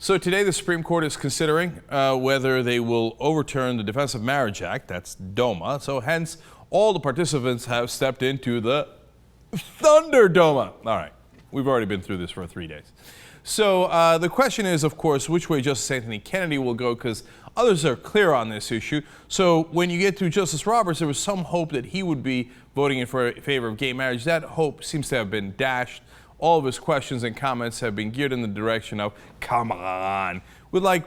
So today the Supreme Court is considering whether they will overturn the Defense of Marriage Act, that's Doma. So hence, all the participants have stepped into the Thunderdoma. All right, we've already been through this for 3 days. So the question is, of course, which way Justice Anthony Kennedy will go, because others are clear on this issue. So when you get to Justice Roberts, there was some hope that he would be voting in favor of gay marriage. That hope seems to have been dashed. All of his questions and comments have been geared in the direction of, come on, with like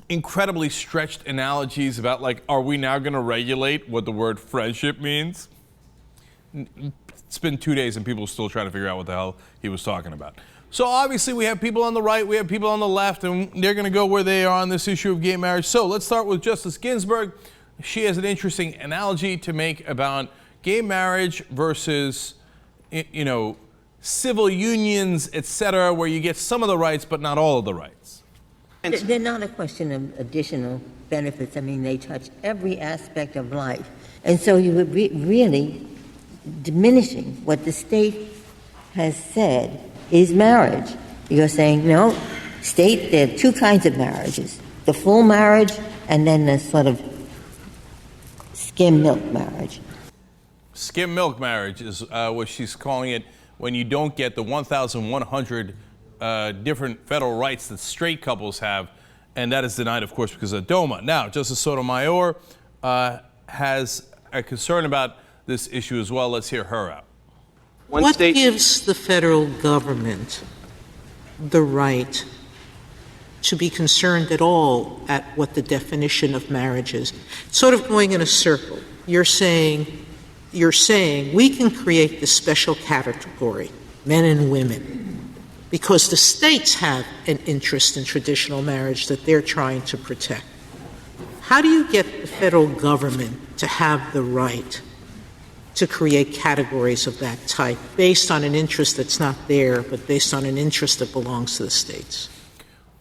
incredibly stretched analogies about like, are we now going to regulate what the word friendship means? It's been 2 days and people are still trying to figure out what the hell he was talking about. So obviously we have people on the right, we have people on the left, and they're going to go where they are on this issue of gay marriage. So let's start with Justice Ginsburg. She has an interesting analogy to make about gay marriage versus, you know, civil unions, etc., where you get some of the rights but not all of the rights. They're not a question of additional benefits. I mean, they touch every aspect of life. And so you would be really diminishing what the state has said is marriage. You're saying, no, state, there are two kinds of marriages, the full marriage and then the sort of skim-milk marriage. Skim-milk marriage is what she's calling it, when you don't get the 1,100 different federal rights that straight couples have, and that is denied, of course, because of Doma. Now, Justice Sotomayor has a concern about this issue as well. Let's hear her out. What gives the federal government the right to be concerned at all at what the definition of marriage is? Sort of going in a circle. You're saying we can create this special category, men and women, because the states have an interest in traditional marriage that they're trying to protect. How do you get the federal government to have the right to create categories of that type based on an interest that's not there, but based on an interest that belongs to the states?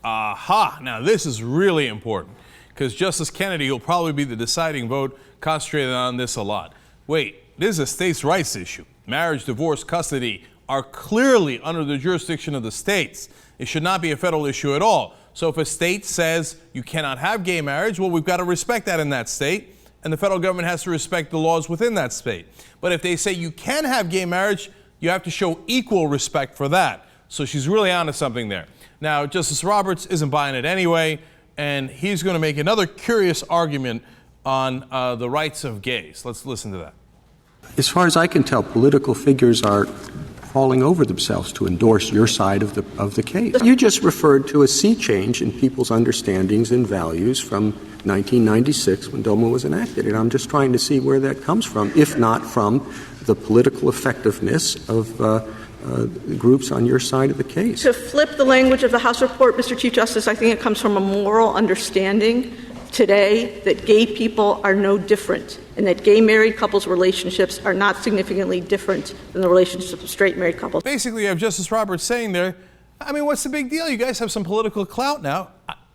Aha! Now this is really important, because Justice Kennedy will probably be the deciding vote, concentrating on this a lot. Wait, this is a states' rights issue. Marriage, divorce, custody are clearly under the jurisdiction of the states. It should not be a federal issue at all. So if a state says you cannot have gay marriage, well, we've got to respect that in that state, and the federal government has to respect the laws within that state. But if they say you can have gay marriage, you have to show equal respect for that. So she's really onto something there. Now, Justice Roberts isn't buying it anyway, and he's going to make another curious argument on the rights of gays. Let's listen to that. As far as I can tell, political figures are falling over themselves to endorse your side of the case. You just referred to a sea change in people's understandings and values from 1996 when Doma was enacted, and I'm just trying to see where that comes from, if not from the political effectiveness of groups on your side of the case. To flip the language of the House report, Mr. Chief Justice, I think it comes from a moral understanding today that gay people are no different, and that gay married couples' relationships are not significantly different than the relationships of straight married couples. Basically, you have Justice Roberts saying there, I mean, what's the big deal? You guys have some political clout now.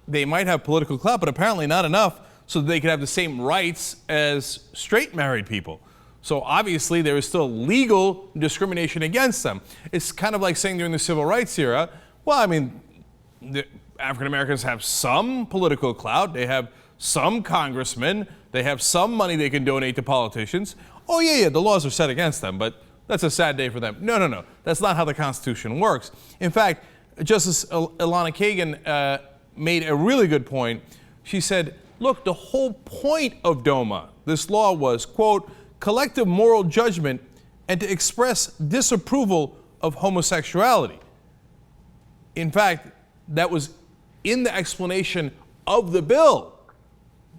They might have political clout, but apparently not enough so that they could have the same rights as straight married people. So obviously there is still legal discrimination against them. It's kind of like saying during the civil rights era, well, I mean, the African Americans have some political clout. They have some congressmen. They have some money they can donate to politicians. Oh, yeah, the laws are set against them, but that's a sad day for them. No. That's not how the Constitution works. In fact, Justice Elana Kagan made a really good point. She said, look, the whole point of Doma, this law was, quote, collective moral judgment and to express disapproval of homosexuality. In fact, that was in the explanation of the bill,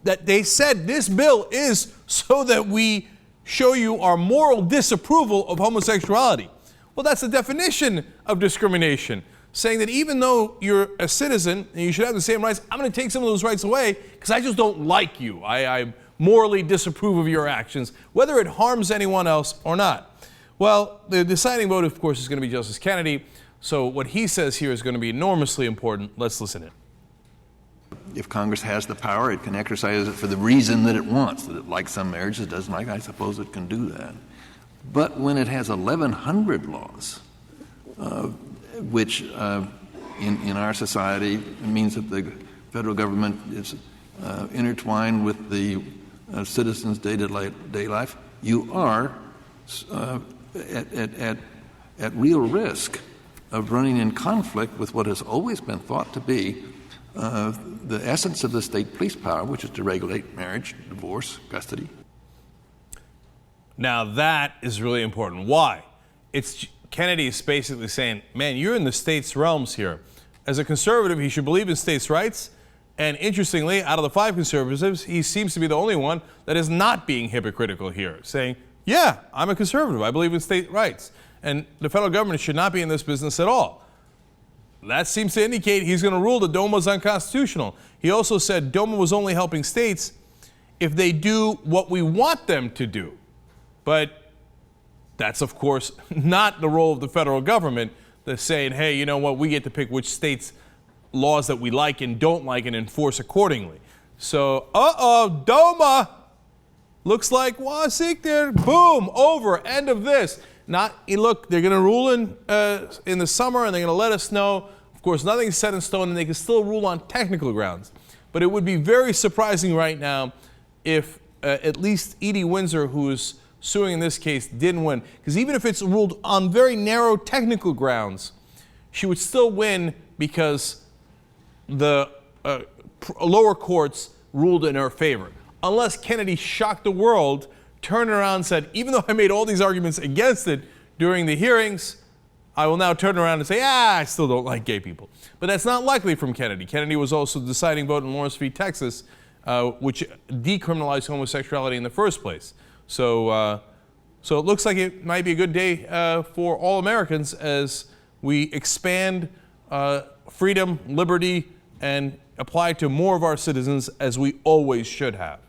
that they said this bill is so that we show you our moral disapproval of homosexuality. Well, that's the definition of discrimination, saying that even though you're a citizen and you should have the same rights, I'm going to take some of those rights away because I just don't like you. I morally disapprove of your actions, whether it harms anyone else or not. Well, the deciding vote, of course, is going to be Justice Kennedy. So what he says here is going to be enormously important. Let's listen in. If Congress has the power, it can exercise it for the reason that it wants. That it likes some marriages, doesn't like, I suppose it can do that. But when it has 1,100 laws, which in our society. It means that the federal government is intertwined with the citizens' day-to-day life. You are at real risk of running in conflict with what has always been thought to be the essence of the state police power, which is to regulate marriage, divorce, custody. Now that is really important. Why? Kennedy is basically saying, man, you're in the state's realms here. As a conservative, he should believe in states' rights. And interestingly, out of the 5 conservatives, he seems to be the only one that is not being hypocritical here, saying, yeah, I'm a conservative. I believe in state rights. And the federal government should not be in this business at all. That seems to indicate he's going to rule that Doma is unconstitutional. He also said Doma was only helping states if they do what we want them to do. But that's, of course, not the role of the federal government. They're saying, hey, you know what, we get to pick which states' laws that we like and don't like and enforce accordingly. So, Doma looks like Wasik there. Boom, over, end of this. Look, they're going to rule in the summer, and they're going to let us know. Of course, nothing's set in stone, and they can still rule on technical grounds. But it would be very surprising right now if at least Edie Windsor, who is suing in this case, didn't win. Because even if it's ruled on very narrow technical grounds, she would still win because the lower courts ruled in her favor. Unless Kennedy shocked the world, turned around and said, even though I made all these arguments against it during the hearings, I will now turn around and say, I still don't like gay people. But that's not likely from Kennedy. Kennedy was also the deciding vote in Lawrence v. Texas, which decriminalized homosexuality in the first place. So it looks like it might be a good day for all Americans as we expand freedom, liberty, and apply to more of our citizens as we always should have.